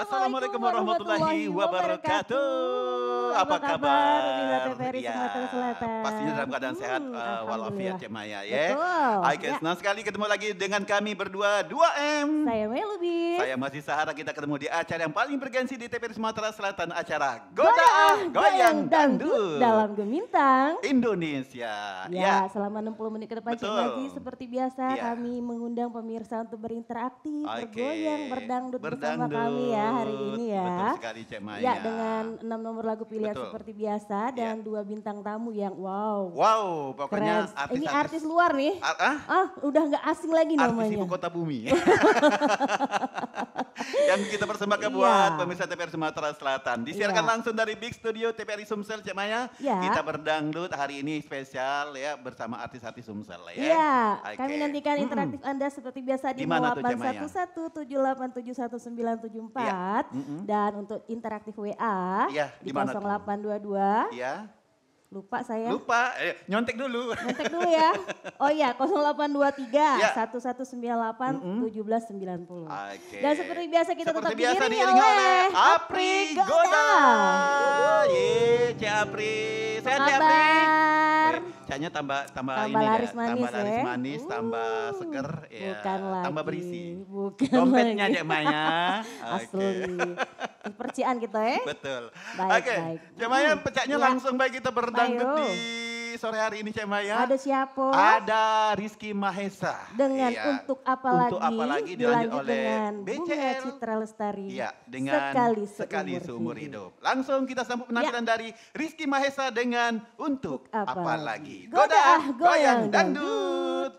Assalamualaikum warahmatullahi wabarakatuh. Apa kabar? Pemirsa TVRI Ya, Sumatera Selatan? pastinya dalam keadaan sehat walafiat Alhamdulillah. ya Maya ya. Betul. Oke, Ya. senang sekali ketemu lagi dengan kami berdua 2M. Saya Melubis. Saya masih Sahara, kita ketemu di acara yang paling bergensi di TVRI Sumatera Selatan, acara Goyang Goyang Dangdut dalam Gemintang. Indonesia. Ya, selama 60 menit ke depan Cik Betul. Maji seperti biasa Ya. kami mengundang pemirsa untuk berinteraksi, Oke. bergoyang, berdangdut bersama Berdangdut. kami ya hari ini ya. Betul sekali Cek Maya. Ya, dengan 6 nomor lagu pilihan Betul. seperti biasa dan 2 bintang tamu yang wow. Wow, pokoknya Keren. Ini artis luar nih. Udah nggak asing lagi Artis namanya. ibu kota bumi. Yang kita persembahkan Iya. buat pemirsa TVRI Sumatera Selatan. Disiarkan Iya. langsung dari Big Studio TVRI Sumsel, Cek Maya. Iya. Kita berdangdut hari ini spesial ya bersama artis-artis Sumsel ya. Iya, Oke. kami nantikan interaktif Anda seperti biasa di Di mana tuh, Cek Maya? 0811787194 dan untuk interaktif WA Iya, di di mana tuh? 0822. Iya. Lupa saya. Lupa, nyontek dulu. Nanti dulu ya. Oh iya, 0823 Ya. 1198 1790. Oke. Dan seperti biasa kita Seperti tetap biasa diiringi diiringi oleh oleh Apri Goda. Ye, Cek Apri. Sehat Cek Apri. Kabar. Caknya tambah Tambah ini laris dah, manis tambah laris ya. manis, tambah seger, ya, Bukan lagi. tambah berisi. Bukan Dompetnya lagi. Cek Maya. Asli. Percian kita ya. Betul. Baik, Oke, baik. Cek Maya pecahnya Ya. langsung baik kita berdangdut Ayo. di sore hari ini Cek Maya. Ada siapa? Ada Rizky Mahesa. Dengan Iya. untuk apa Untuk lagi? apa lagi dilanjut oleh dengan Bunga BCL. Citra Lestari. Iya, dengan sekali seumur hidup. Langsung kita sambut penampilan dari Rizky Mahesa dengan Untuk Apa Apa Lagi. Lagi. Goda Goyang Goyang Dangdut.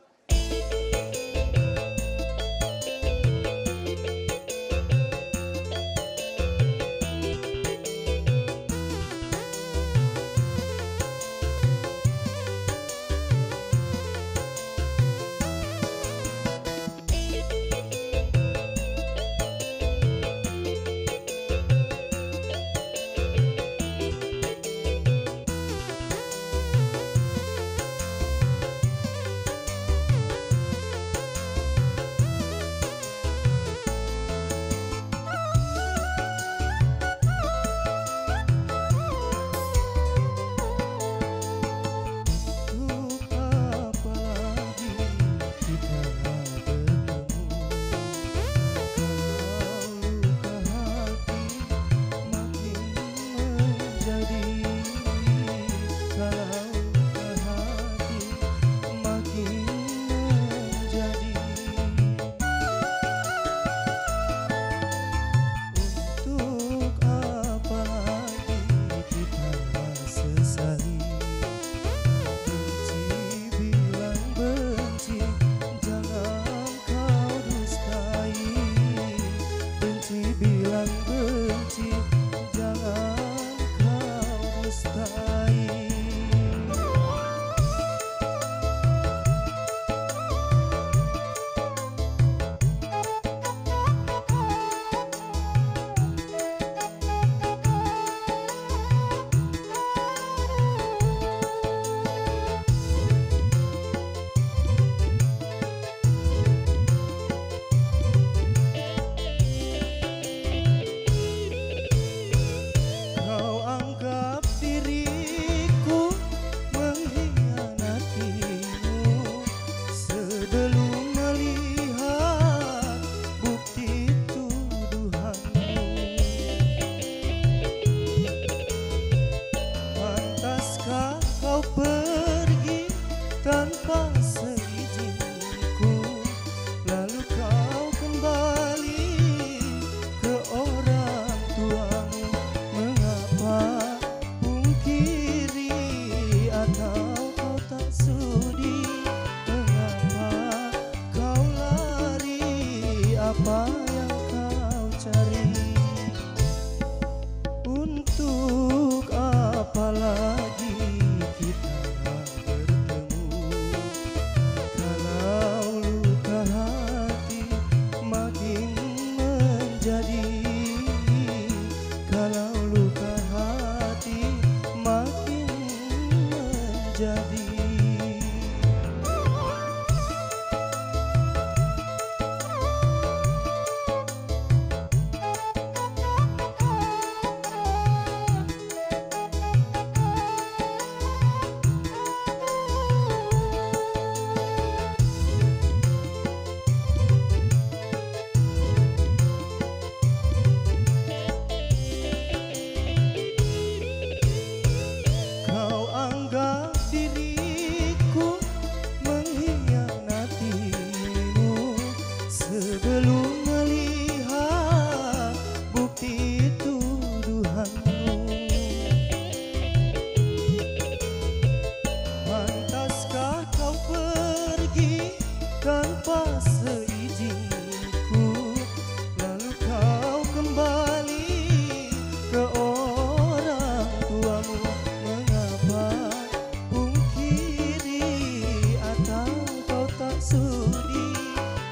sudi,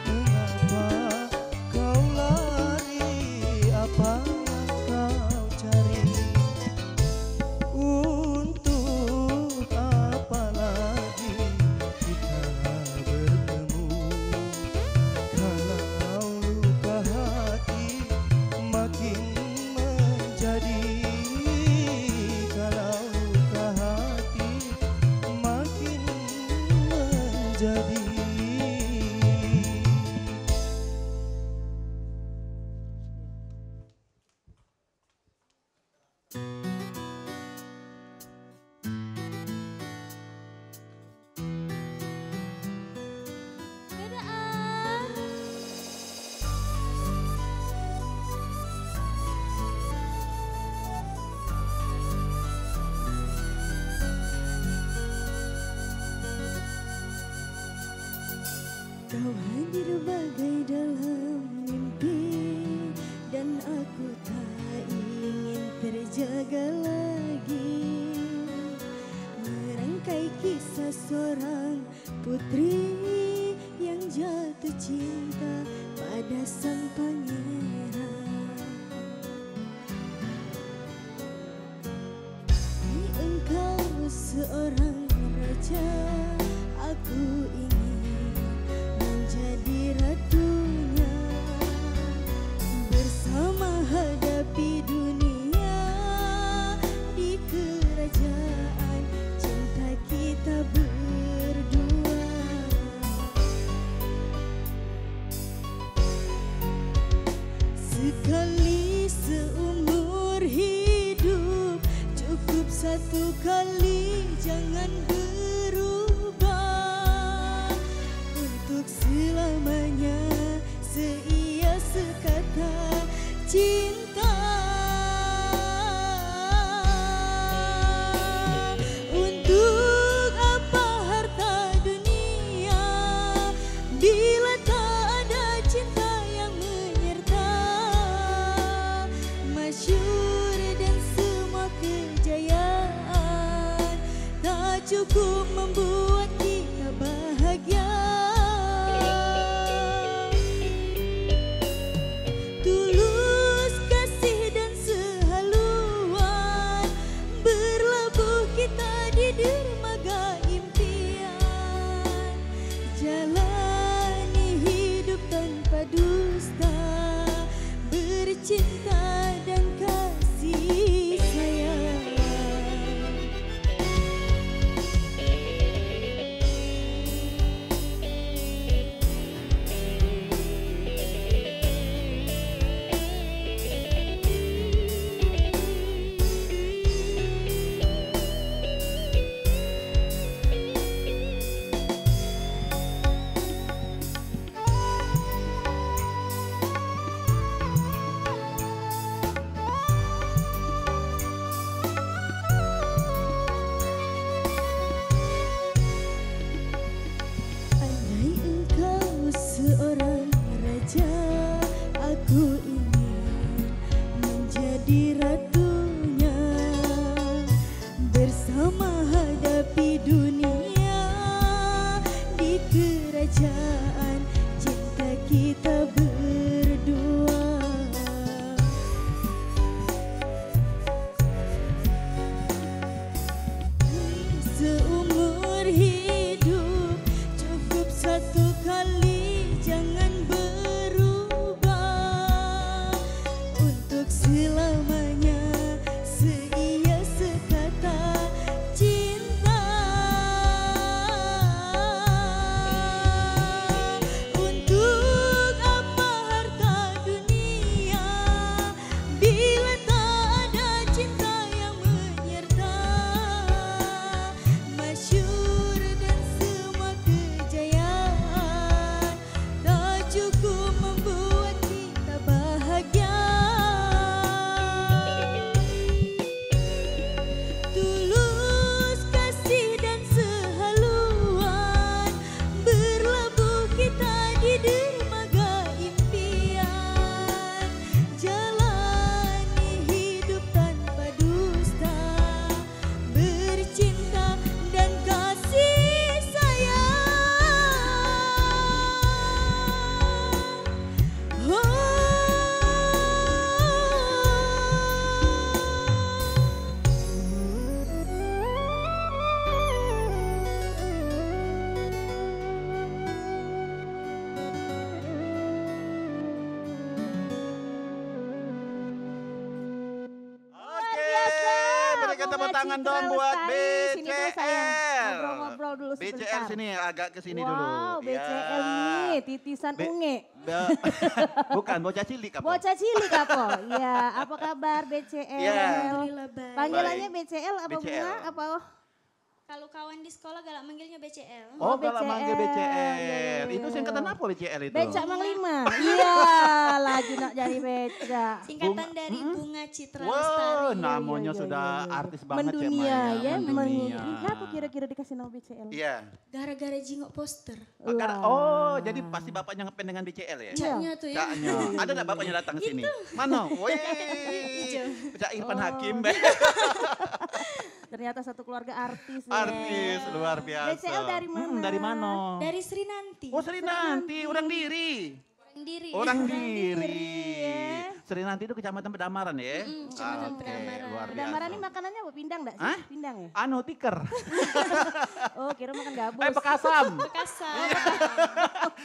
mengapa kau lari, apa kau cari? Untuk apa lagi kita bertemu, kalau luka hati makin menjadi, kalau luka hati makin menjadi. Kau hadir bagai dalam mimpi, dan aku tak ingin terjaga lagi. Merangkai kisah seorang putri yang jatuh cinta pada sang pangeran. Engkau seorang raja, aku ingin menjadi ratunya. Bersama hadapi dunia, di kerajaan cinta kita berdua. Sekali seumur hidup, cukup satu kali, jangan berubah. Untuk selamanya, seia sekata cinta. Untuk apa harta dunia bila tak ada cinta yang menyerta. Masyhur dan semua kejayaan tak cukup membuat kita bahagia. Tulus kasih dan sehaluan, berlabuh kita di dermaga impian. Jalani hidup tanpa dusta, bercinta dan kasih sayang. Andai engkau seorang raja, aku ingin menjadi ratunya. Bersama hadapi dunia, di kerajaan cinta kita berdua. Seumur hidup, cukup satu kali, jangan berubah. Untuk selamanya, seia sekata cinta. Untuk apa harta dunia bila tak ada cinta yang menyerta. Masyhur dan semua kejayaan tangan dong buat Sini dulu sayang. BCL. Ngobrol-ngobrol dulu sebentar. BCL sini, agak ke sini dulu. Wow, BCL Ya. nih, titisan unge. Bukan, bocah cilik apa? Bocah cilik apa? Iya, apa kabar BCL? Iya. Alhamdulillah baik. Panggilannya BCL apa BCL. Bunga? Apa? Kalau kawan di sekolah galak manggilnya BCL. Oh, Oh, kalau manggil BCL. BCL. Iya, iya, Itu iya. singkatan apa BCL itu? Becak Mang Lima. Iya, lagi nak jadi becak. Singkatan dari Bunga Citra Wow, Lestari. namanya iya, sudah iya, iya. artis banget Cek Mendunia Maya. ya, Mendunia. Kenapa kira-kira dikasih nama BCL? Iya. Gara-gara jingok poster. Lah. Oh, jadi pasti bapaknya ngepen dengan BCL ya? Iya. Caknya tuh ya. Caknya. Ada enggak bapaknya datang ke sini? Mana? Wih. Cak Irfan Oh. Hakim. Ternyata satu keluarga artis. Artis ya. luar biasa. BCL dari mana? Dari mana? Dari Sri Nanti. Oh, Sri Nanti, orang diri. Orang diri. Orang diri, diri. ya. Sri Nanti itu Kecamatan Pedamaran ya? Kecamatan Oke, Pedamaran. luar biasa. Pedamaran ini makanannya apa? Pindang enggak sih? Hah? Pindang ya? Anu tiker. Oh, kira makan gabus. Bekasam. Bekasam.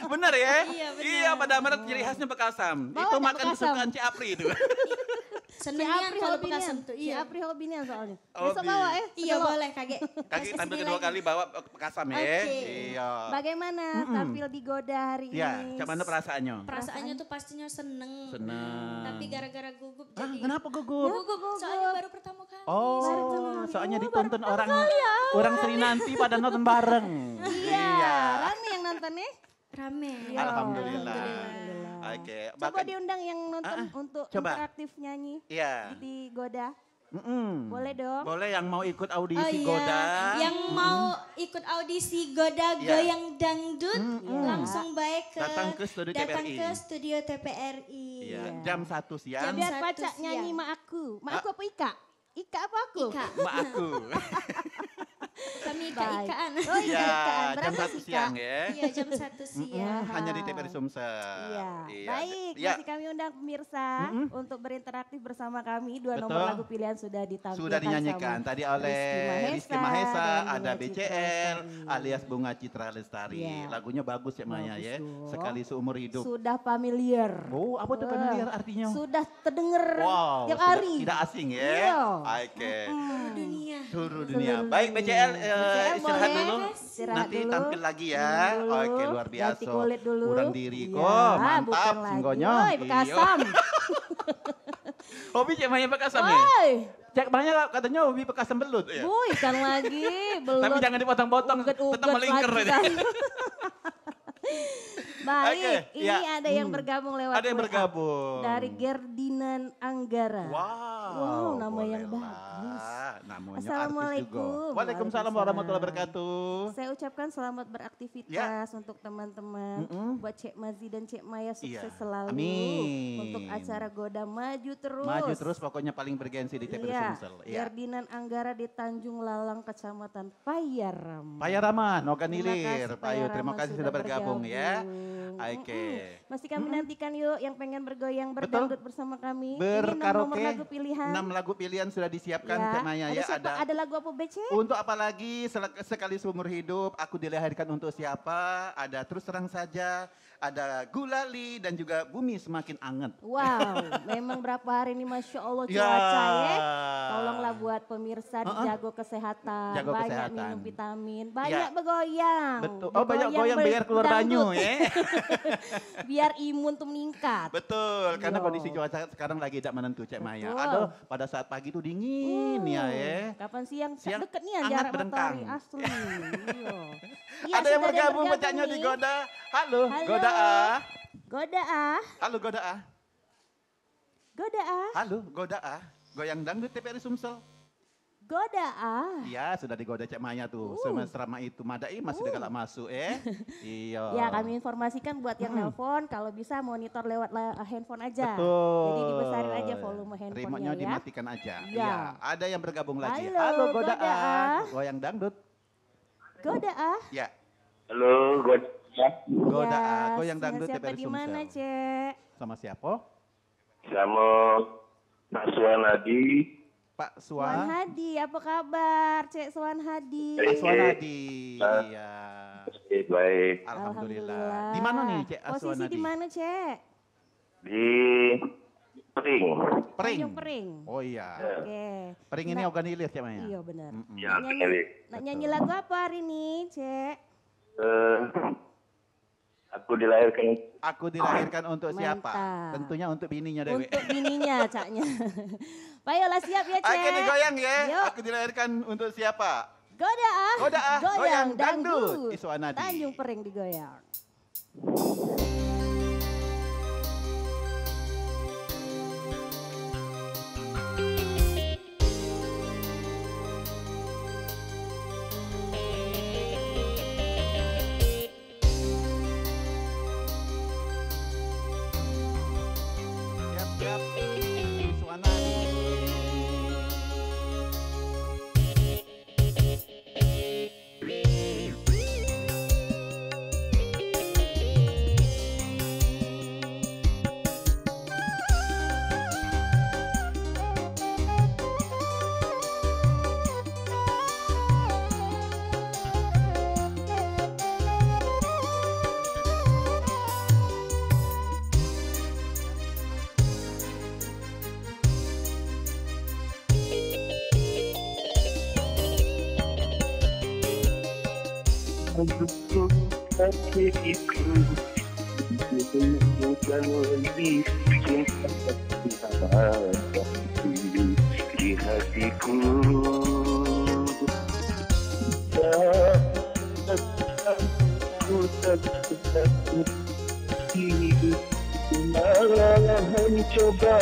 Bener ya? Iya, bener. Iya, Pedamaran ciri khasnya Bekasam. Bawa Itu nggak makan Bekasam? kesukaan Ci Apri itu. Senengnya Apri kalau Holbinian. Bekasam tuh. Si Iya. Apri Holbinian soalnya. Hobi. Besok bawa ya? Iya segala- boleh kaget. Kaki tampil Kesini kedua lagi. kali bawa Bekasam ya. Oke. Iya. Bagaimana tampil di Goda hari Iya, ini? gimana perasaannya? Perasaannya tuh pastinya seneng. Senang. Tapi gara-gara gugup Hah, jadi. kenapa gugup? Gugup. Soalnya baru pertama kali. Oh, soalnya ditonton orang Sri Nanti pada nonton bareng. Iya. Rame yang nonton nih. Rame. Iya. Alhamdulillah. Oke, Coba bahkan diundang yang nonton untuk coba. interaktif nyanyi iya. di Goda. Mm-mm. Boleh dong. Boleh yang mau ikut Oh audisi iya, Goda. yang mau ikut audisi Goda Iya. Goyang Dangdut langsung baik ke Datang ke studio datang TPRI. ke studio TPRI. Iya, jam 1 siang. Biar Satu Paca siang. nyanyi mak aku. Mak aku apa Ika? Ika apa aku? Ika. Mak aku. Kami Baik. ika-ikaan. Oh iya, Ikaan. Iya, jam Berapa 1 sih, siang Kak? ya. Iya jam 1 siang. Hanya di TPRI Sumsel. Iya. Baik, Iya. masih kami undang pemirsa untuk berinteraksi bersama kami. Dua Betul. nomor lagu pilihan sudah ditampilkan. Sudah dinyanyikan sama tadi oleh Rizky Mahesa, dan ada Bunga Citra BCL Lestari. alias Bunga Citra Lestari. Iya. Lagunya bagus ya Maya Bagus ya. dong. Sekali seumur hidup. Sudah familiar. Oh, apa tuh familiar artinya? Sudah terdengar Wow, tiap sudah hari. tidak asing ya. Iya. Oke. Dunia. Seluruh dunia. Seluruh Baik BCL, BCL istirahat boleh. dulu. Istirahat Nanti dulu. tampil lagi ya. Minum dulu. Oke, luar biasa. Ganti kulit dulu. Kurang diri Iya, kok. Mantap bukan lagi. singgonya. Woi, Bekasam. Hobi Cek Maya Bekasam ya? Woi, Cek Maya katanya hobi Bekasam belut ya. bukan lagi. Belum. Tapi jangan dipotong-potong, tetap melingkar lagi ini. kan. Baik, Oke, ini ya. ada yang bergabung lewat Ada yang WA. bergabung. Dari Gerdinan Anggara. Wow, nama yang bolehlah. bagus. Namanya Assalamualaikum. artis juga. Waalaikumsalam warahmatullahi wabarakatuh. Saya ucapkan selamat beraktivitas untuk teman-teman. Buat Cek Mazi dan Cek Maya sukses Iya. selalu. Amin. Untuk acara Goda maju terus. Maju terus pokoknya paling bergensi di TPRI Iya, Sumsel. Iya. Gerdinan Anggara di Tanjung Lalang, Kecamatan Payaram. Pak Yarama, Noga Terima Nilir. kasih, Pak Ayu, Pak terima Yarama kasih sudah bergabung ya. bergabung. Oke. Masih kami nantikan yuk yang pengen bergoyang Betul. berdangdut bersama kami. Ini 6 nomor Berkaraoke. lagu pilihan. 6 lagu pilihan sudah disiapkan Cek Maya Ada ya. siapa? Ada lagu apa BC? Untuk apa lagi sekali seumur hidup aku dilahirkan untuk siapa? Ada terus terang saja, ada gulali dan juga bumi semakin anget. Wow, memang berapa hari ini Masya Allah Ya. cuaca ya. Tolonglah buat pemirsa dijago kesehatan. Jago banyak kesehatan. minum vitamin, banyak Ya. bergoyang. Betul. Oh banyak goyang biar keluar berdangdut. banyu ya. Biar imun tuh meningkat. Betul, karena Yo. kondisi cuaca sekarang lagi tidak menentu Cek Maya. Betul. Aduh, pada saat pagi itu dingin ya ya. Kapan siang? Siang Deket nih hangat jarak berdengkang. matahari asli. Iya. Iya, Ada yang sudah bergabung bacanya di nih. Goda. Halo, Halo. Goda A. Goda ah. Halo Goda A. Goda ah. Halo Goda A. Goyang dangdut TPRI Sumsel. Goda ah. Iya, sudah digoda Cek Maya tuh. Selama itu Madai masih galak masuk Iya. Ya kami informasikan buat yang nelpon kalau bisa monitor lewat handphone aja. Betul. Jadi dibesarin aja volume handphonenya Remote-nya ya. dimatikan aja. Iya. Iya. Ada yang bergabung lagi. Halo, Goda Goda A. A. Goyang dangdut. Goda ah. Ya. Halo, God. Goda Ya, A. Goyang sama dangdut siapa TPRI di mana, Sumsel. Cek? Sama siapa? Sama Pak Suwan Hadi. Pak Swan Swan. Hadi, apa kabar, Cek Swan Hadi? Pak Swan Hadi. Pak. Iya. Baik. Alhamdulillah. Di mana nih Cek Aswan Posisi Hadi? di mana, Cek? Di Pering. Pering. Tanjung Pering. Oh iya. Oke. Pering ini organilir Cek Maya. Iya benar. Ya, Nak nyanyi, Pering. nak nyanyi lagu apa hari ini, Cek? Aku dilahirkan Aku dilahirkan untuk siapa? Mantap. Tentunya untuk bininya Dewi. Untuk bininya, Caknya. Baiklah siap ya, Cek. Oke digoyang ya. Yuk. Aku dilahirkan untuk siapa? Goda ah. Goyang dangdut. Iswanadi. Tanjung Pering digoyang. Siap-siap. Iswanadi. untuk hatiku bukan lebih cinta di hatiku malah mencoba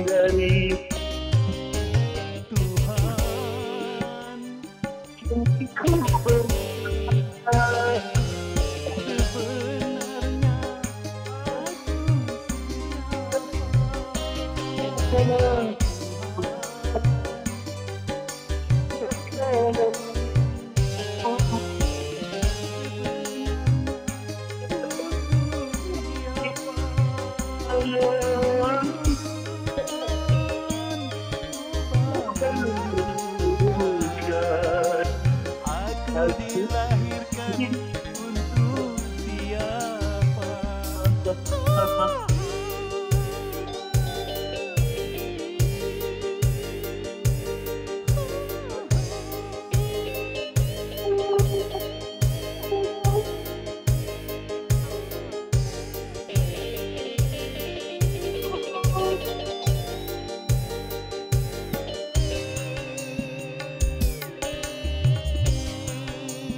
dari Aku dilahirkan untuk siapa?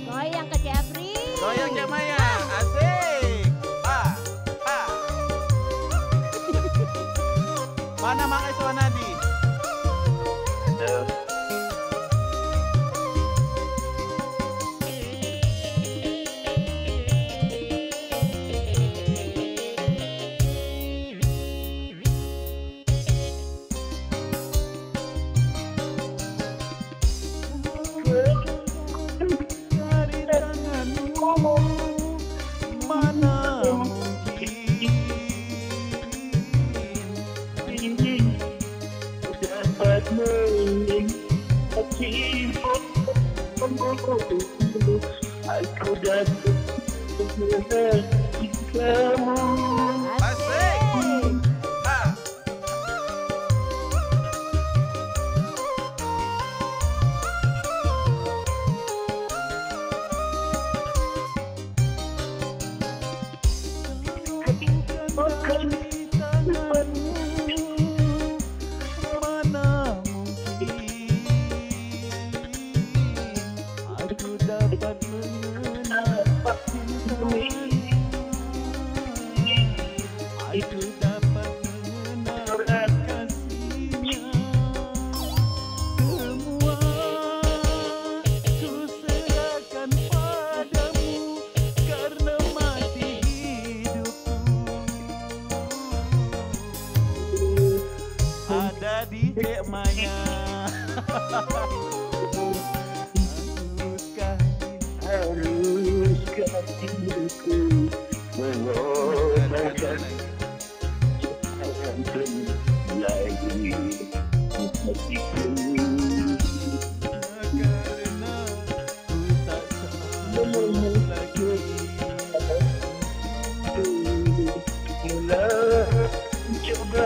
Goyang ke Jeffrey. Goyang Cek Maya. Asik. Mana Mang Iswanadi? Dari tanganmu mana mungkin dapat menikmati aku dapat mengerti kamu. Asik. bukan dari tanganmu mana mungkin aku dapat mengenal cintamu. Aku dapat mengenal kasihnya. Semua ku serahkan padamu karena mati hidupku ada di Cek Maya. Haruskah diriku mengorbankan jantung lagi hatiku Karena ku tak sanggup lagi mula coba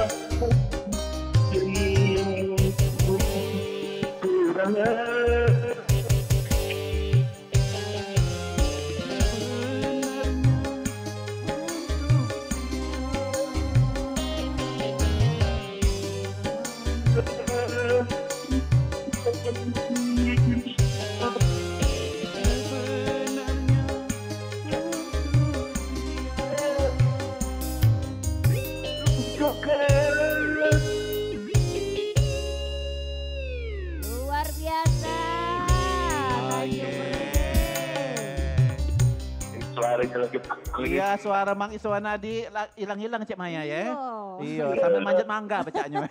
suaranya lagi lagi. Iya, suara Mang Iswanadi hilang-hilang Cek Maya ya. Iya. Iya, sambil manjat mangga bacanya.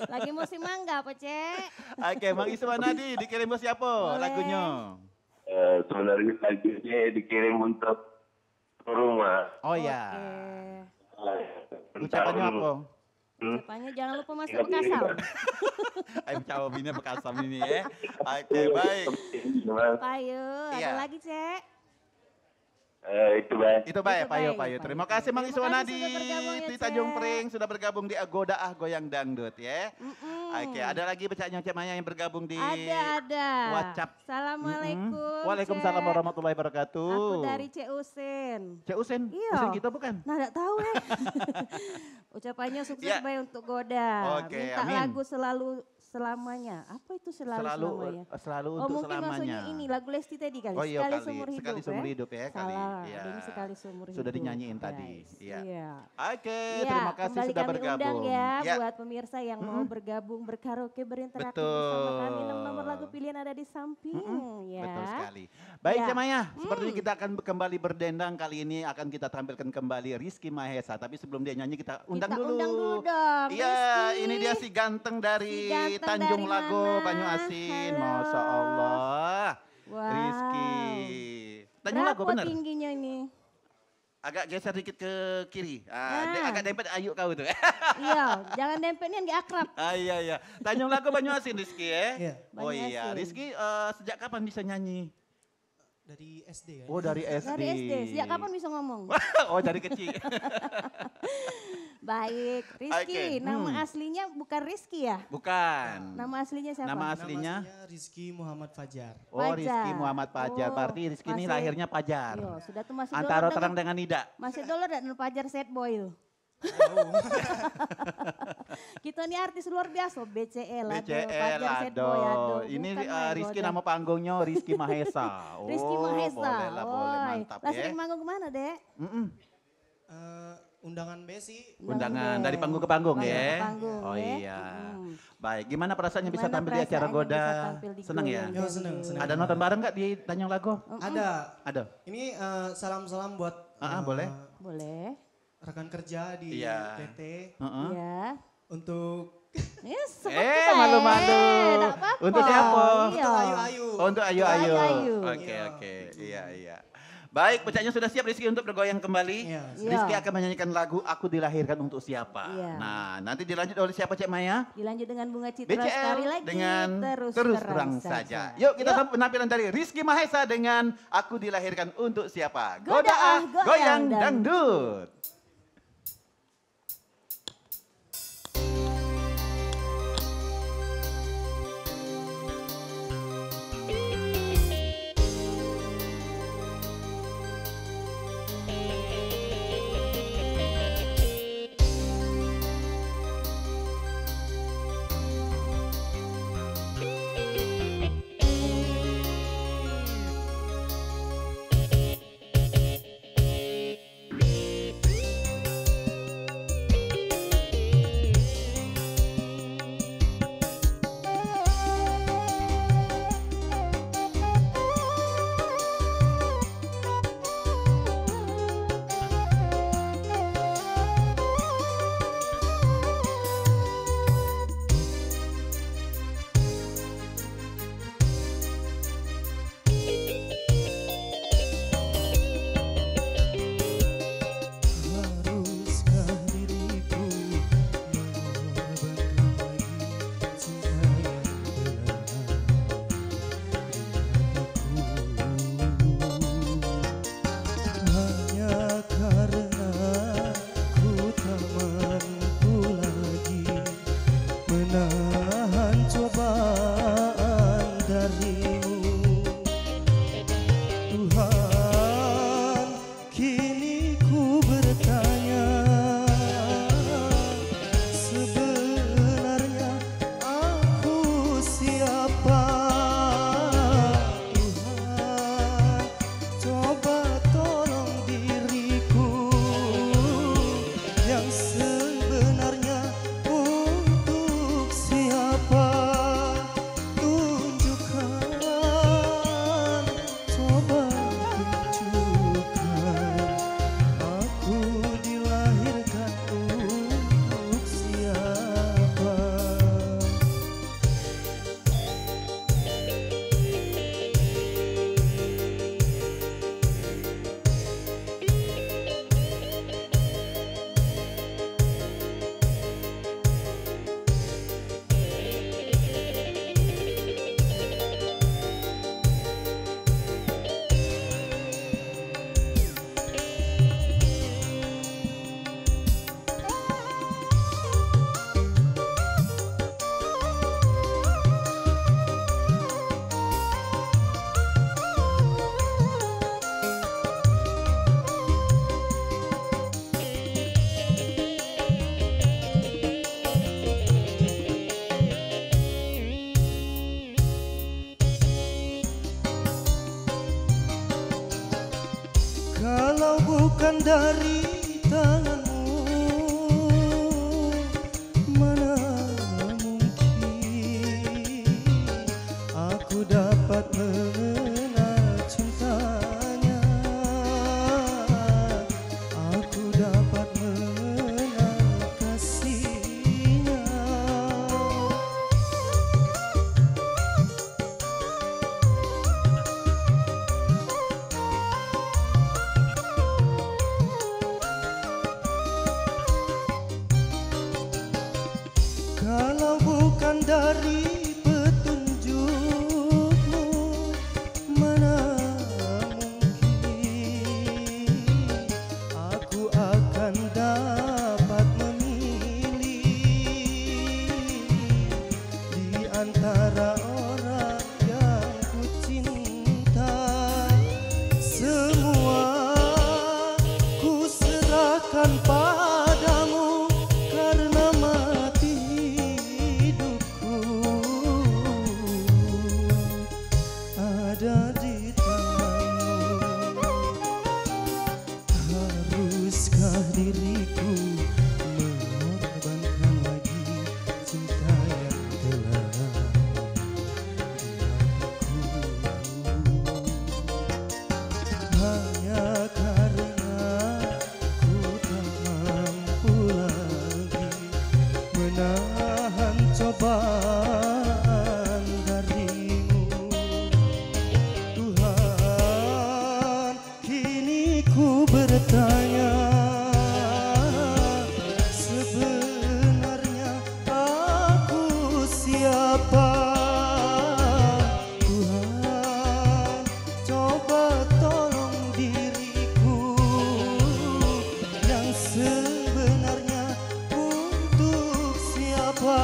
Lagi musim mangga apa, Cek? Oke, Mang Iswanadi dikirim ke siapa Boleh. lagunya? Sebenarnya lagunya dikirim untuk rumah. Oh ya. Oke. Ucapannya apa? Ucapannya jangan lupa masuk ke kasal. Ayo jawab ini bekasam ini ya. Oke, baik. Payu, Iya. ada lagi, Cek? Itu baik. Itu baik, Itu Payo, baik, Payo. Payo. Terima kasih Mang Terima Iswanadi kasih sudah bergabung ya, di Cek. Tanjung Pring sudah bergabung di Godaah Goyang Dangdut ya. Mm-mm. Oke, ada lagi bacanya Cek Maya yang bergabung di Ada. WhatsApp. Assalamualaikum. Waalaikumsalam Cek. warahmatullahi wabarakatuh. Aku dari Cek Usin. Cek Usen, Iya. Usen kita bukan? Nah, enggak tahu Ucapannya sukses Ya. baik untuk Goda. Oke, Minta amin. lagu selalu selamanya. Apa itu selamanya? Selalu Oh, untuk mungkin selamanya. maksudnya ini lagu Lesti tadi kali. Oh iya sekali kali, seumur hidup. sekali seumur hidup ya kali. Salah. Iya. Ini sekali seumur hidup. Sudah dinyanyiin Guys. tadi. Iya. Iya. Oke, Iya, terima kasih kembali sudah kami bergabung. undang ya, Ya. buat pemirsa yang mau bergabung, berkaraoke, berinteraksi Betul. bersama kami. 6 nomor lagu pilihan ada di samping ya. Betul sekali. Baik Ya. Cek Maya, sepertinya kita akan kembali berdendang kali ini akan kita tampilkan kembali Rizky Mahesa. Tapi sebelum dia nyanyi kita undang Kita dulu. undang dulu dong. Iya, Rizky. ini dia si ganteng dari Si ganteng Tanjung dari Lago, mana? Banyu Asin. Halo. Masya Allah. Wow. Rizky. Tanjung Lago Berapa bener? tingginya ini? Agak geser dikit ke kiri. Nah. Agak dempet ayu kau tuh. Iya, jangan dempetnya nggak akrab. Iya. Tanjung Lago Banyu Asin Rizky ya. Iya. Oh Banyu iya, Asin. Rizky sejak kapan bisa nyanyi? Dari SD ya. Oh dari SD. Dari SD, sejak kapan bisa ngomong? Oh dari kecil. Baik, Rizky, Oke, nama aslinya bukan Rizky ya? Bukan. Nama aslinya siapa? Nama aslinya? Rizky Muhammad Fajar. Oh Fajar. Rizky Muhammad Fajar. Oh, Berarti Rizky ini masih- lahirnya Fajar. Yo, sudah tuh masih Antara dollar terang dengan Nida. Masih dollar dan Fajar sad boy tuh. Kita nih artis luar biasa, BCL, BCL, Fajar sad boy, aduh. Ini Bukan main Rizky goda. nama panggungnya Rizky Mahesa. Rizky Mahesa. Boleh lah, boleh. Woi. Mantap Lah ya. sering manggung kemana, Dek? Undangan Besi. Undangan Dek. dari panggung ke panggung Panggung ya. ke panggung, Oh ya. iya. Mm. Baik, gimana perasaannya bisa Gimana tampil di acara perasaannya Goda? bisa tampil di Senang ya? Goyang Yo, seneng. Ada nonton bareng nggak di Tanjung Lago? Ada. Ada. Ini salam-salam buat Boleh. Boleh. rekan kerja di Iya. PT Heeh. Ya. untuk Yes, seperti Malu-malu. Nggak apa-apa. Untuk siapa? Iya. Ayu-ayu. Oh, untuk Ayu Ayu. Ayu-ayu. Oke, oke. Iya. Baik, pecahnya sudah siap Rizky untuk bergoyang kembali. Iya. Rizky Iya. akan menyanyikan lagu Aku Dilahirkan Untuk Siapa. Iya. Nah, nanti dilanjut oleh siapa Cek Maya? Dilanjut dengan Bunga Citra BCL Lestari lagi. dengan terus terang saja. Yuk kita sambut penampilan dari Rizky Mahesa dengan Aku Dilahirkan Untuk Siapa. Godaah Goyang Goyang Dangdut. bukan dari tanganmu, mana mungkin aku dapat mengenal cintanya, aku dapat mengenal kasihnya. Kalau bukan dari petunjukmu, mana mungkin aku akan dapat memilih di antara orang yang ku cinta. Semua ku serahkan padamu karena mati hidupku ada di tanganmu. Haruskah diriku mengorbankan lagi cinta yang telah di hatiku, hanya karena ku tak mampu lagi menahan cobaan darimu. Tuhan, kini ku bertanya, sebenarnya aku siapa? Tuhan, coba tolong diriku yang sebenarnya untuk siapa?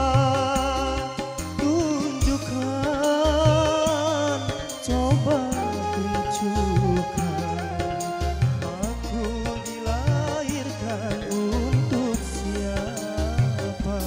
Tunjukkan, coba tunjukkan, aku dilahirkan untuk siapa?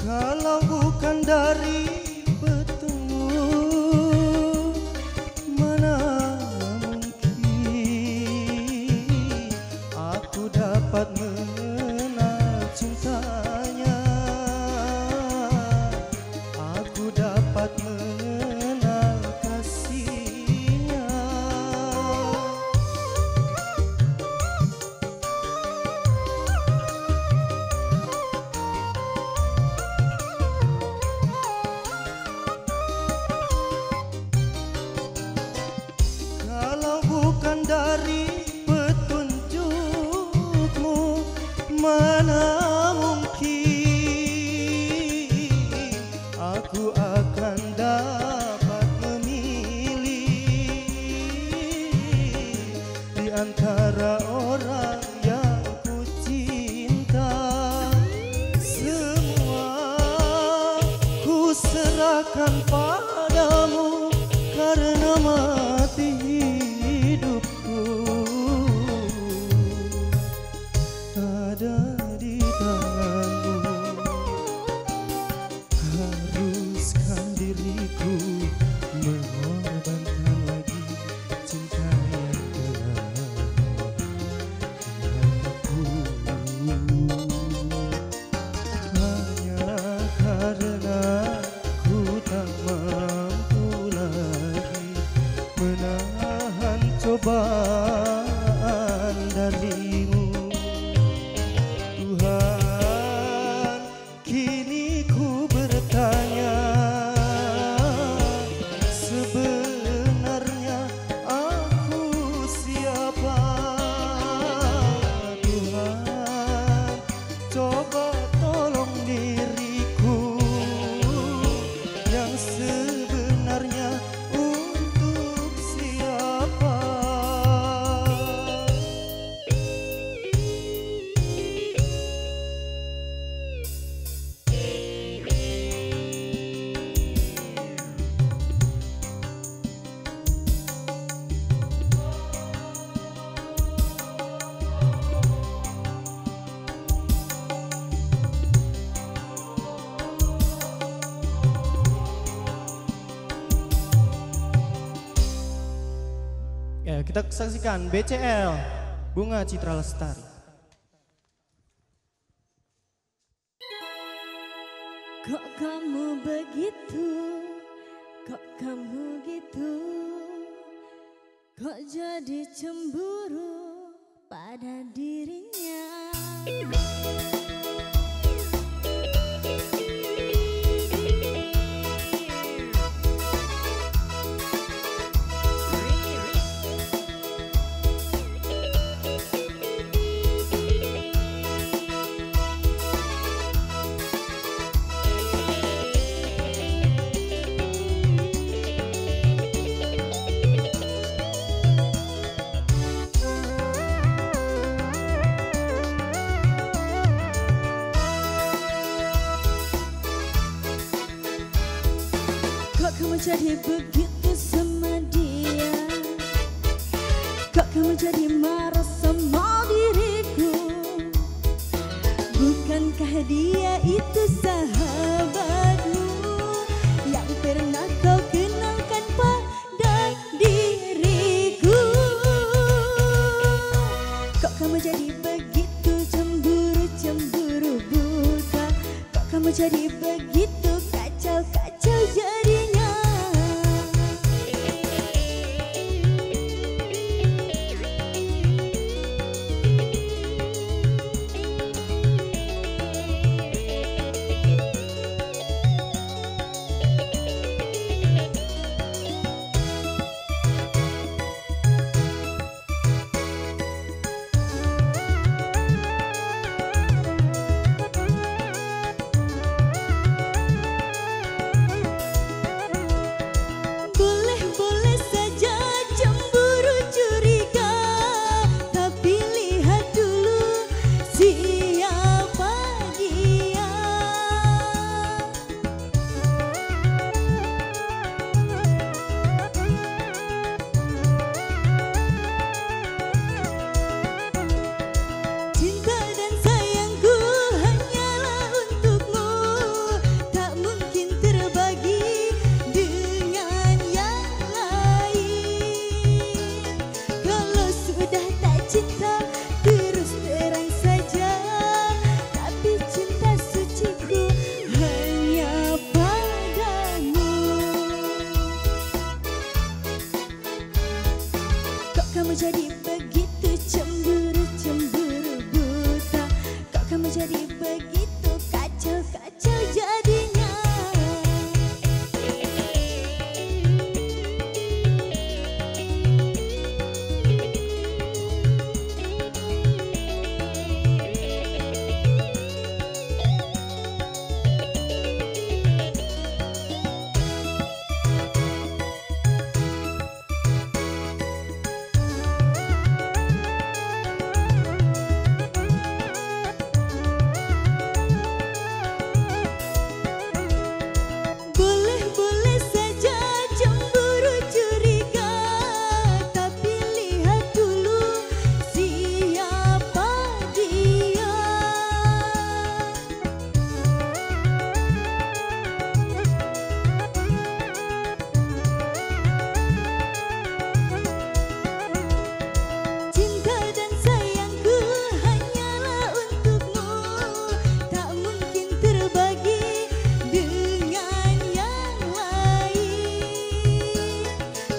Kalau bukan dari petunjuk, mana mungkin aku dapat mengenal cintanya, aku dapat mengenal kasihnya. Kalau bukan dari petunjukmu, mana mungkin aku akan dapat memilih di antara orang yang ku cinta. Semua ku serahkan padamu karena mati hidupku ada di tanganmu. Haruskah diriku mengorbankan lagi cinta yang telah di hatiku, hanya karena ku tak mampu lagi sebenarnya untuk siapa? Ya, kita saksikan BCL Bunga Citra Lestari. Kok kamu begitu, kok kamu gitu, kok jadi cemburu pada dirinya. Kok kamu jadi begitu sama dia? Kok kamu jadi marah sama diriku? Bukankah dia itu sahabatmu yang pernah kau kenalkan pada diriku? Kok kamu jadi begitu cemburu buta? Kok kamu jadi begitu kacau jadinya? Boleh-boleh saja cemburu curiga, tapi lihat dulu siapa dia. Cinta dan sayangku hanyalah untukmu, tak mungkin terbagi dengan yang lain. Kalau sudah tak cinta, terus terang saja, tapi cinta suciku hanya padamu. Kok kamu jadi begitu cemburu buta? Kok kamu jadi begitu kacau jadinya? Boleh-boleh saja cemburu curiga, tapi lihat dulu siapa dia. Cinta dan sayangku hanyalah untukmu, tak mungkin terbagi dengan yang lain.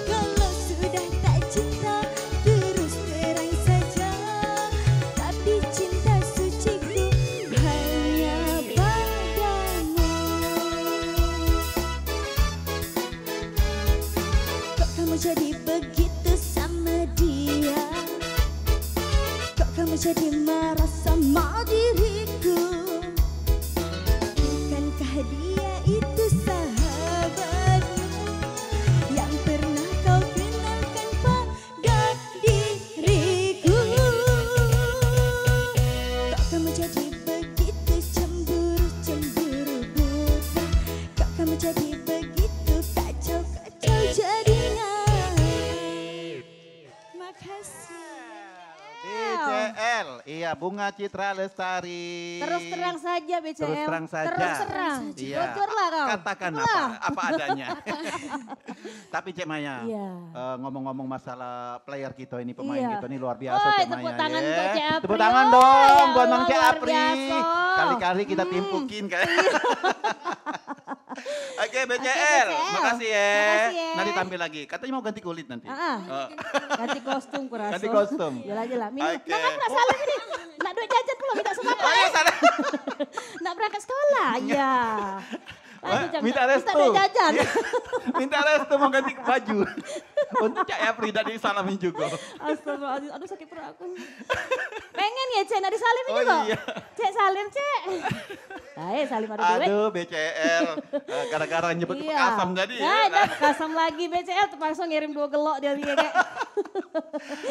Kalau sudah tak cinta, terus terang saja, tapi cinta suciku hanya padamu. Kok kamu jadi begitu sama dia? Kok kamu jadi marah sama diriku? Bukankah dia itu sahabat? BCL. Iya, Bunga Citra Lestari. Terus terang saja BCL. Terus terang saja. Terus terang. Iya. Jujurlah kau. Katakan Itulah. apa adanya. Tapi Cek Maya, Iya. ngomong-ngomong masalah player kita ini, pemain Iya. kita ini luar biasa Oi, Cek Maya. tepuk tangan untuk Cek Apri. Tepuk tangan Oh, dong ya buat Bang Allah, Cek luar Apri. biasa. Kali-kali kita timpukin kan. Oke BCL, makasih ya. Makasih ya. Nanti tampil lagi. Katanya mau ganti kulit nanti. Ganti kostum kurasa. Ganti kostum. Jelas-jelas. Minum. Oke. Nah kan pula salah ini. Nak duit jajan pula minta semangat. Oh iya salah. Nak berangkat sekolah. Iya. Minta restu. Minta duit jajan. Iya. Minta restu mau ganti baju. Untuk Cak Apri dan disalamin juga. Astagfirullahaladzim. Aduh sakit perut aku. Pengen ya Cek nak disalim Oh juga. iya. Cek salim Cek. Ayo salim ada duit. Aduh BCL. Gara-gara nyebut kasam tadi ya. Nah, ada kasam lagi BCL terpaksa ngirim 2 gelok dia kayak.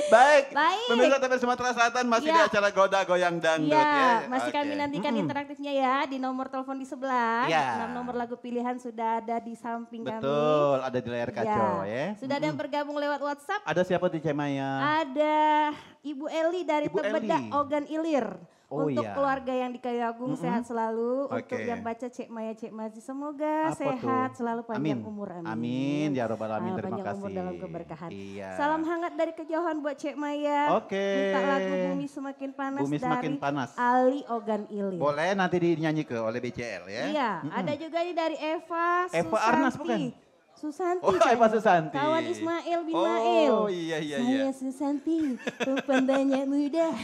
Baik. Baik. Pemirsa TV Sumatera Selatan masih di Iya. acara Goda Goyang Dangdut Iya, ya. masih kami Oke. nantikan interaktifnya ya di nomor telepon di sebelah. Iya. 6 nomor lagu pilihan sudah ada di samping kami. Betul, ada di layar kaca ya. Sudah ada yang bergabung lewat WhatsApp. Ada siapa di Cemaya? Ada Ibu Eli dari Ibu Tebedak Eli. Ogan Ilir. Oh Untuk iya. keluarga yang di Kayu Agung sehat selalu. Oke. Untuk yang baca Cek Maya Cek Mazi semoga Apa sehat tuh? selalu panjang Amin. umur. Amin. Amin, ya Rabbal Alamin, terima panjang umur kasih. dalam keberkahan. Iya. Salam hangat dari kejauhan buat Cek Maya. Oke. Minta lagu Bumi Semakin Panas Bumi Semakin dari Panas. Ali Ogan Ilir. Boleh nanti dinyanyi oleh BCL ya. Iya, ada juga nih dari Eva Eva Arnas bukan? Susanti. Oh, Cak. Eva Susanti. Kawan Ismail bin Mail. Oh iya iya Saya iya. Susanti, perempuan banyak muda.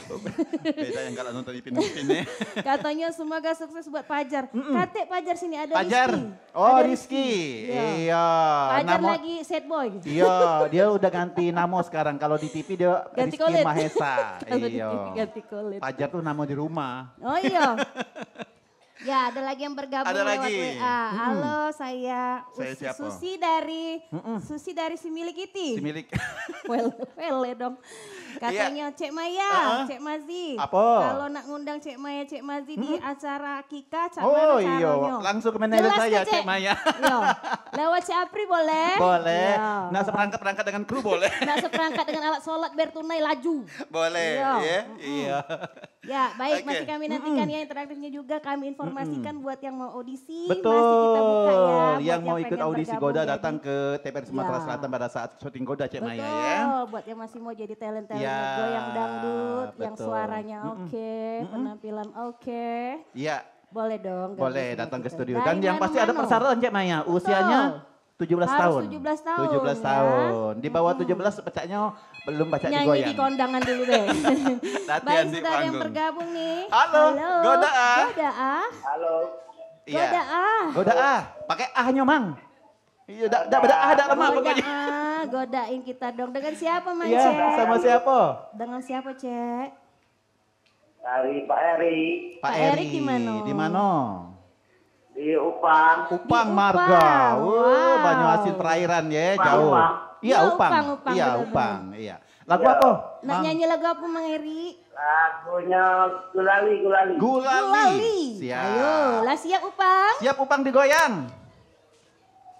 Beda yang kalau nonton Ipin-Ipin ya. Katanya semoga sukses buat Pajar. Katek Pajar sini ada Pajar. Rizky. Oh Ada Rizky. Iya. Iya. Pajar Namo- lagi sad boy. Iya, dia udah ganti nama sekarang. Kalau di TV dia Ganti Rizky kulit. Mahesa. Kalau di Iya. TV ganti kulit. Pajar tuh nama di rumah. Oh iya. Ya, ada lagi yang bergabung Ada lewat lagi. WA. Halo, saya siapa? Susi dari si milik Iti. Si milik. Wele dong. Katanya Cek Maya, Cek Mazi. Apa? Kalau nak ngundang Cek Maya, Cek Mazi di acara Kika, Cak Oh mana iya, caranya? langsung ke manajer Jelas saya, ke, Cek Maya. Iya. Lewat Cek Apri boleh? Boleh. Iya. Nah seperangkat-perangkat dengan kru boleh. Nak seperangkat dengan alat sholat biar tunai laju. Boleh. Iya. Ya. Iya. Ya, baik, Oke. masih kami nantikan ya interaktifnya juga kami informasikan buat yang mau audisi. Betul. Masih kita buka ya. buat Yang mau ikut pengen audisi bergabung Goda jadi- datang ke TPR Sumatera Ya. Selatan pada saat syuting Goda Cek Maya Betul, ya. buat yang masih mau jadi talent-talent Ya, goyang dangdut, yang betul. suaranya oke, penampilan oke. Iya. Boleh dong. gabung Boleh sama datang ke kita. studio. Dari Dan yang pasti ada mana-mana. persyaratan Cek Maya. Usianya 17 Harus tahun. 17 tahun, 17 ya. tahun. Di bawah 17 bacanya belum baca Nyanyi digoyang. di kondangan dulu deh. Latihan Baik, di sudah ada yang panggung. bergabung nih. Halo, Goda ah. Goda ah. Halo. Iya. Goda ah. Goda ah. Pakai ahnya mang. Iya, dak beda ah dak lemah Goda pokoknya. ah, godain kita dong. Dengan siapa, Man, Iya, Cek? sama siapa? Dengan siapa, Cek? Dari Pak Eri. Pak Pak Eri. Erik di mana? Di mana? Di Upang. Upang Di Marga. Upang. Wah, Wow. banyak hasil perairan ya, Upang, jauh. Upang. Iya, Iya, Upang. Upang, Iya, benar-benar. Upang. Iya. Lagu Iya. apa? Nak Mang? nyanyi lagu apa, Mang Eri? Lagunya Gulali. Gulali. Gulali. Siap. Ayo, lah siap Upang. Siap Upang digoyang.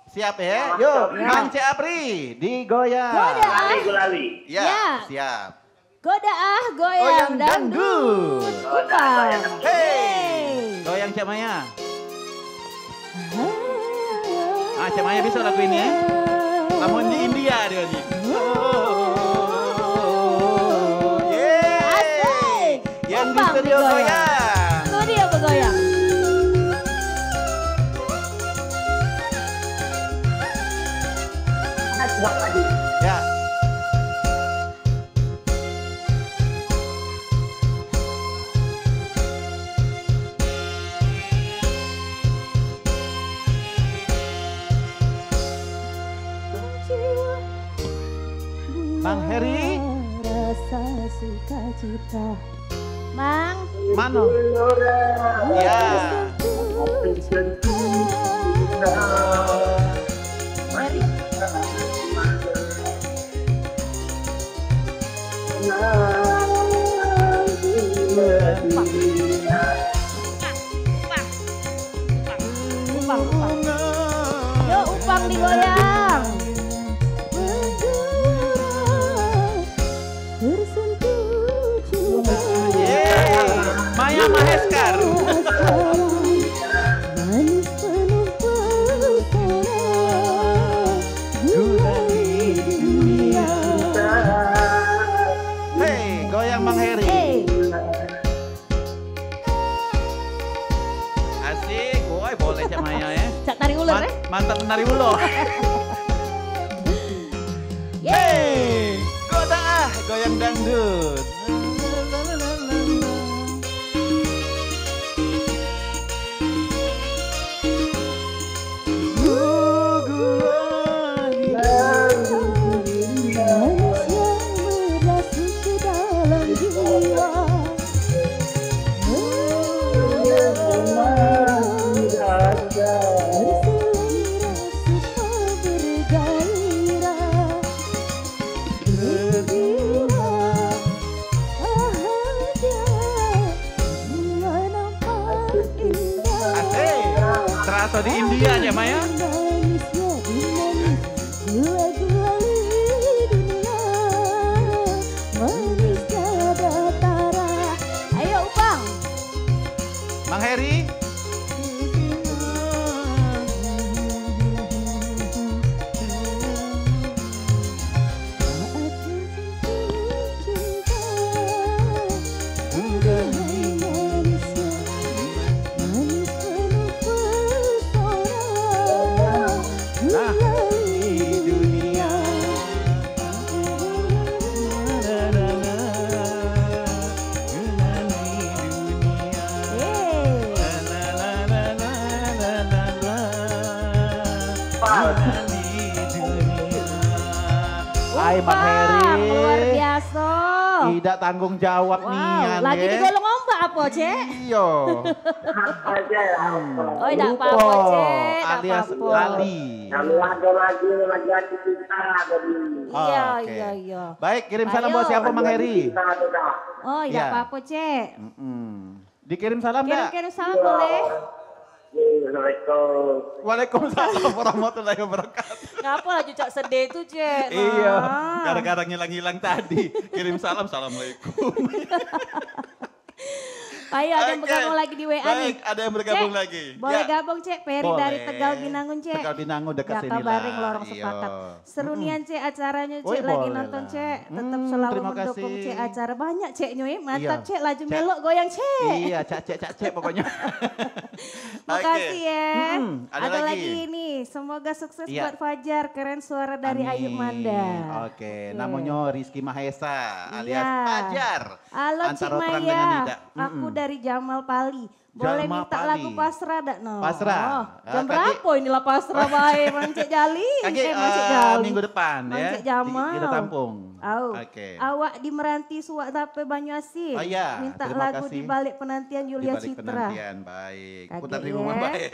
Siap ya? Yuk, Mang Cek Apri digoyang. Goda ah. Gulali. Ya, Ya. siap. Goda ah, Goyang goyang dangdut. dangdut. Upang. Hey. Goyang Cek Maya. Ah, Cek Maya bisa lagu ini ya? Namun di India dia nih. Yeay. Asik. Yang di Upang studio digoyang. goyang. Studio bergoyang. Ya. Bang Heri. Rasa sukacita. Mang. Mano? Ya. Heri. Upang, upang. Yuk Upang digoyang. Tersentuh cinta. Maheskar. Manis penuh pesona, gulali dunia. Hei, goyang Bang Heri. Hey. Asik, woi boleh Cak Maya ya. Cak tarik ular ya. Mantap menari ulo. Yeay. Goda ah, goyang dangdut. Manis yang merasuk ke dalam jiwa. Berselera suka bergairah. Gembira, bahagia, dia nampak indah. Asik, terasa di India ya Maya. Manisnya dinamis, gula-gulali dunia. Manisnya batara. Ayo Upang. Bang Heri. Hai Bang Heri. Luar biasa. Tidak tanggung jawab Wow, nian lagi ya. digolong ombak apa, Cek? Iya. aja ya. Oh, tidak apa-apa, Cek. Tidak alias apa-apa. lali. Kalau ada lagi cinta tadi. Iya, Oke. iya, iya. Baik, kirim salam Ayo. buat siapa Bang Heri? Cinta sudah. Oh, tidak Iya. apa-apa, Cek. Dikirim salam enggak? Kirim-kirim salam boleh? Assalamualaikum. Waalaikumsalam warahmatullahi wabarakatuh. Ngapa lagi Cak sedih tuh, Cek? Iya, Nah. gara-gara ngilang-ngilang tadi. Kirim salam, assalamualaikum. Ayo ada yang Oke. bergabung lagi di WA nih. Baik, ada yang bergabung Cek, lagi. Boleh Ya. gabung Cek, Peri Boleh. dari Tegal Binangun Cek. Tegal Binangun dekat Jaka sini lah. Baring lorong Iya. sepakat. Serunian Cek acaranya Cek Woi, lagi boleh nonton lah. Cek. Tetap selalu terima mendukung kasih. Cek acara. Banyak Cek Nyoy, mantap Iya. Cek. Laju Cek. melok goyang Cek. Iya, cak pokoknya. Makasih Oke. ya. Ada Ada lagi. lagi nih. Semoga sukses Iya. buat Fajar. Keren suara dari Ayu Amin. Manda. Oke, namanya Rizky Mahesa alias Iya. Fajar. Halo Cik Antara terang dengan Maya, tidak. aku dari Jamal Pali. Boleh Jamal minta Pali. lagu pasrah dak no? Pasrah. Oh, Ah, jam kaki- berapa inilah pasrah baik Mang Cik Jali? Kaki Mang Cik Jali. minggu depan Mang ya. Cik Jamal. Kita tampung. Au. Oke. Awak di Meranti Suwak Tape Banyu Asin. Oh iya, Minta terima lagu kasih. di balik penantian Di Yulia balik Citra. penantian, baik. Kaget Putar di ya. rumah baik.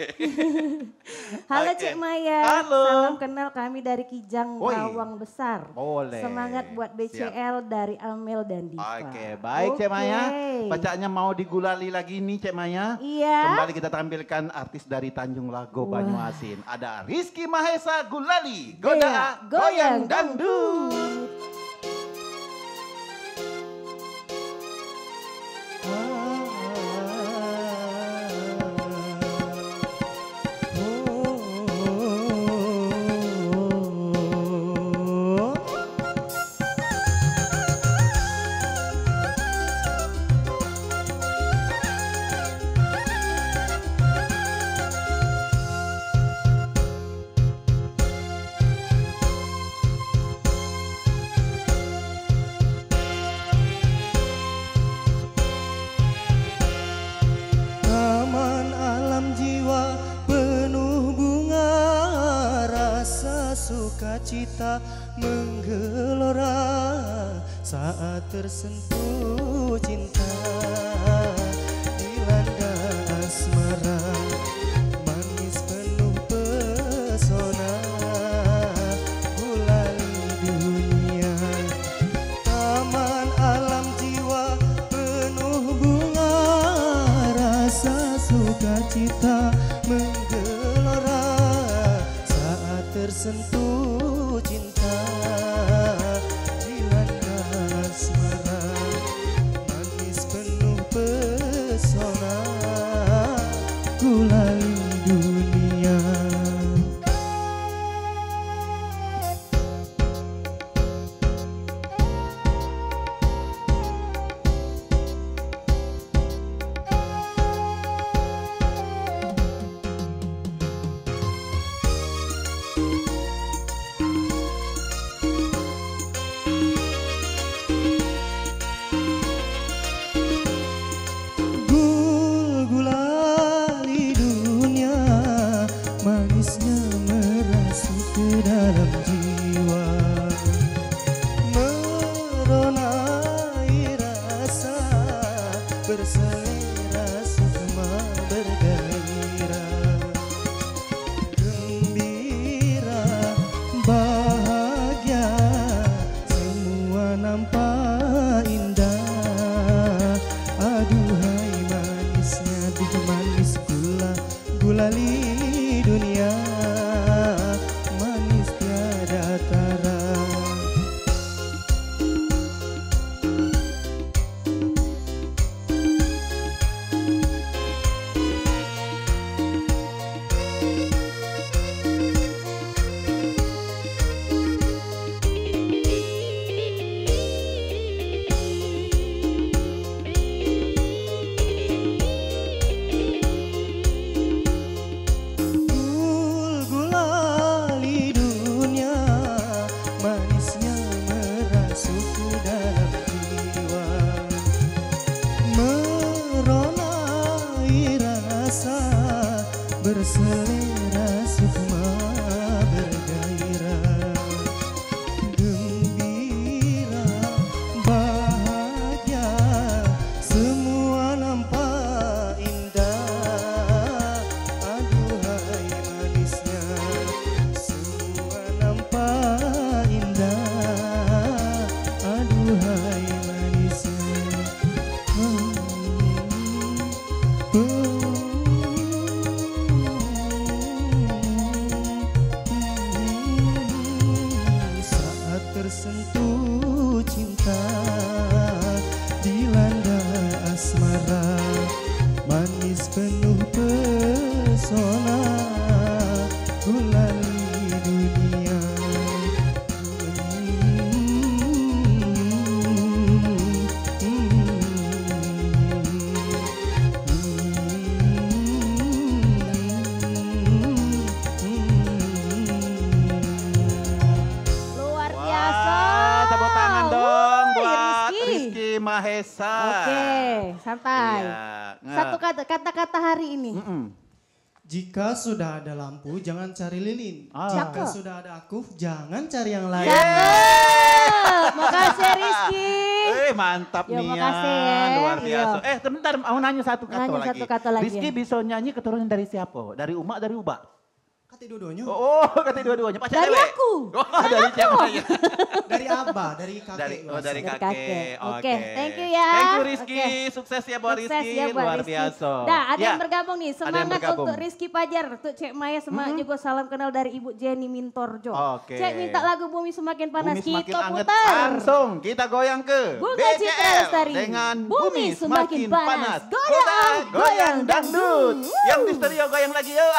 Halo Oke. Cik Maya. Halo. Salam kenal kami dari Kijang Oi. Rawang Besar. Boleh. Semangat buat BCL dari Amel dan Diva. Oke, baik Cek Maya. Oke. Bacaannya mau digulali lagi nih Cek Maya. Iya. Kembali kita tampilkan artis dari Tanjung Lago Banyuasin. Ada Rizky Mahesa Gulali. Goda goyang dangdut. Taman alam jiwa penuh bunga, rasa sukacita menggelora saat tersentuh cinta dilanda asmara, manis penuh pesona gulali dunia. Taman alam jiwa penuh bunga, rasa sukacita menggelora saat tersentuh cinta dilanda asmara, manis penuh pesona ke dalam jiwa, meronai rasa berselera sukma bergairah, gembira bahagia semua nampak indah. Aduhai manisnya di manis gula gulali dunia, manis tiada tara. Gulali dunia, manisnya merasuk ke dalam jiwa, meronai rasa berselera sukma bergairah, gembira bahagia semua nampak indah. Aduhai manisnya semua nampak indah. Aduhai manisnya saat tersentuh cinta, dilanda asmara, manis penuh pesona, gulali dunia. Luar biasa. Wah, tepuk tangan dong Woi, buat Rizky. Rizky Mahesa. Oke, santai. Iya. Satu kata-kata hari ini. Jika sudah ada lampu, jangan cari lilin. Jika Cakep. sudah ada aku, jangan cari yang lain. Cakep. Makasih Rizky. Mantap Ya, nih makasih ya, ya. luar biasa. Iya. Sebentar, mau nanya satu kata Nanya lagi. satu kata lagi Rizky ya. bisa nyanyi keturunan dari siapa? Dari Uma, dari Uba? Kata dua-duanya. Oh, kata dua-duanya. Pacar Dari cewek? aku. Oh, dari siapa ya? Dari abah, dari kakek. Dari Mas. dari Dari kakek. kakek. Oke, thank you ya. Thank you Rizky. Oke. Sukses ya buat Sukses Rizky. ya buat Luar Rizky. biasa. Dah, ada Ya. yang bergabung nih. Ada yang Semangat bergabung. untuk Rizky Pajar, untuk Cek Maya, semangat juga salam kenal dari Ibu Jenny Mintorjo. Oke. Cek minta lagu Bumi Semakin Panas, Bumi semakin kita anget. putar. Langsung kita goyang ke Bunga Citra BCL Lestari. dengan Bumi Semakin Panas. Goyang, Goyang, goyang dangdut. dangdut. Yang di stereo goyang lagi yuk.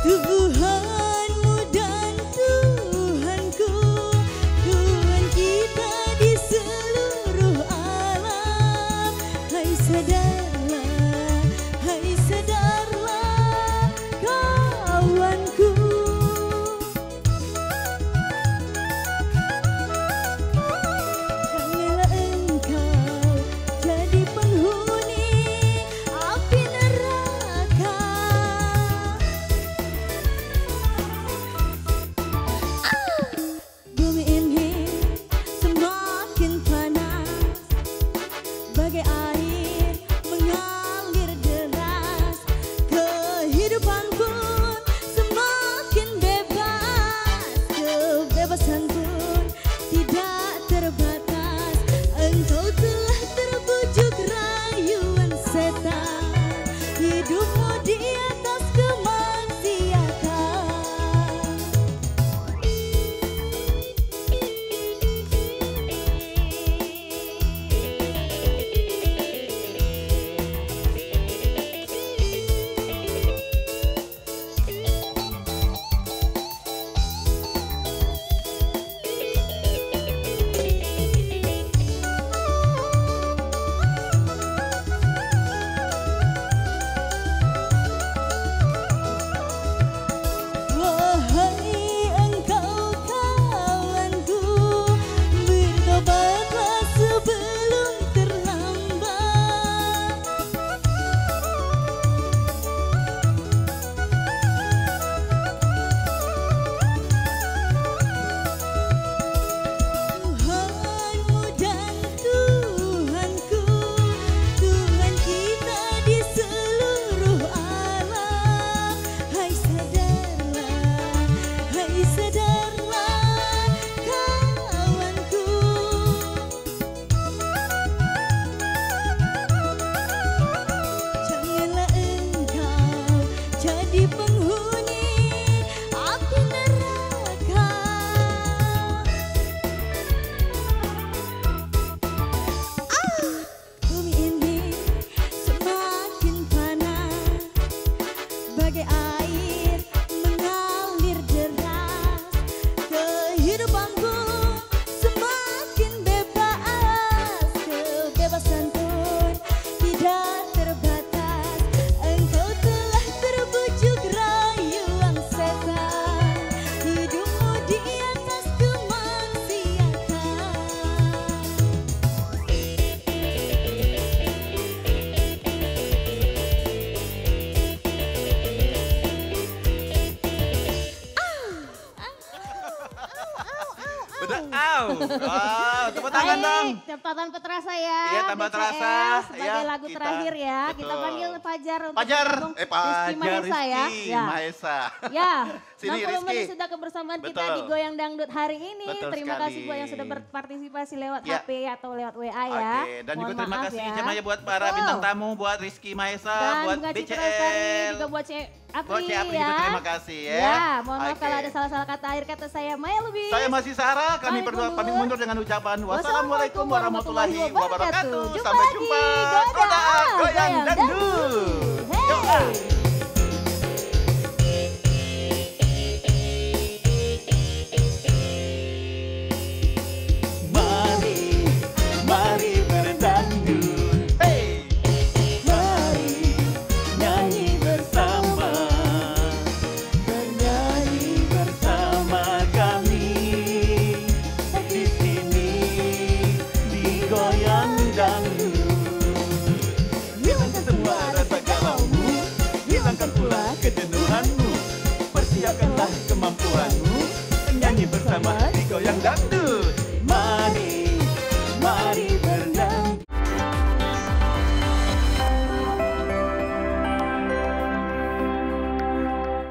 Tuhanmu dan Tuhanku, Tuhan kita di seluruh alam. Hai sadarlah kawanku. Janganlah engkau jadi penghuni api neraka. Bumi ini semakin panas, bagai air mengalir deras. Kehidupan pun semakin bebas, kebebasan pun tidak terbatas. Engkau telah terbujuk rayuan setan, hidupmu di atas kemaksiatan. Wahai engkau kawanku, bertobatlah sebelum terlambat. Tuhanmu dan Tuhanku, Tuhan kita di seluruh alam. Hai sadarlah kawanku. Janganlah engkau jadi penghuni api neraka. Bumi ini semakin panas, bagai air mengalir deras. Kehidupan pun semakin bebas, kebebasan pun tidak terbatas. Engkau telah terbujuk rayuan setan, hidupmu di atas kemaksiatan. Bener, tepuk tangan dong. Cepat tanpa terasa ya. Iya, tanpa BCL terasa. sebagai Ya, lagu kita- terakhir ya. Kita betul. panggil Fajar untuk Fajar, bergabung. Rizky Mahesa ya. Rizky Ya. Mahesa. Ya, Sini, 60 menit Rizky. sudah kebersamaan kita Betul. di Goyang Dangdut hari ini. Betul Terima sekali. kasih buat yang sudah berpartisipasi lewat Ya. HP atau lewat WA ya. Oke, dan juga Mohon terima maaf kasih ya. Cemaya buat para Betul. bintang tamu, buat Rizky Mahesa, Dan buat Bunga Citra Lestari, BCL. juga buat Cek Apri Buat Cek Apri ya. juga terima kasih ya. Ya, mohon maaf Oke. kalau ada salah-salah kata akhir kata saya. Maya Lubis. Saya masih Sarah, kami Pamit berdua pamit mundur. mundur dengan ucapan Wassalamualaikum wassalamualaikum warahmatullahi wabarakatuh. Jumpa Sampai lagi. jumpa. Goyang Goyang dangdut. dangdut. Hey. Yuk, ah. Mari berdangdut, Hey. mari nyanyi bersama, bernyanyi bersama kami di sini di Goyang Dangdut. Hilangkan semua rasa galaumu, hilangkan pula kejenuhanmu, persiapkanlah kemampuanmu, nyanyi bersama di Goyang Dangdut.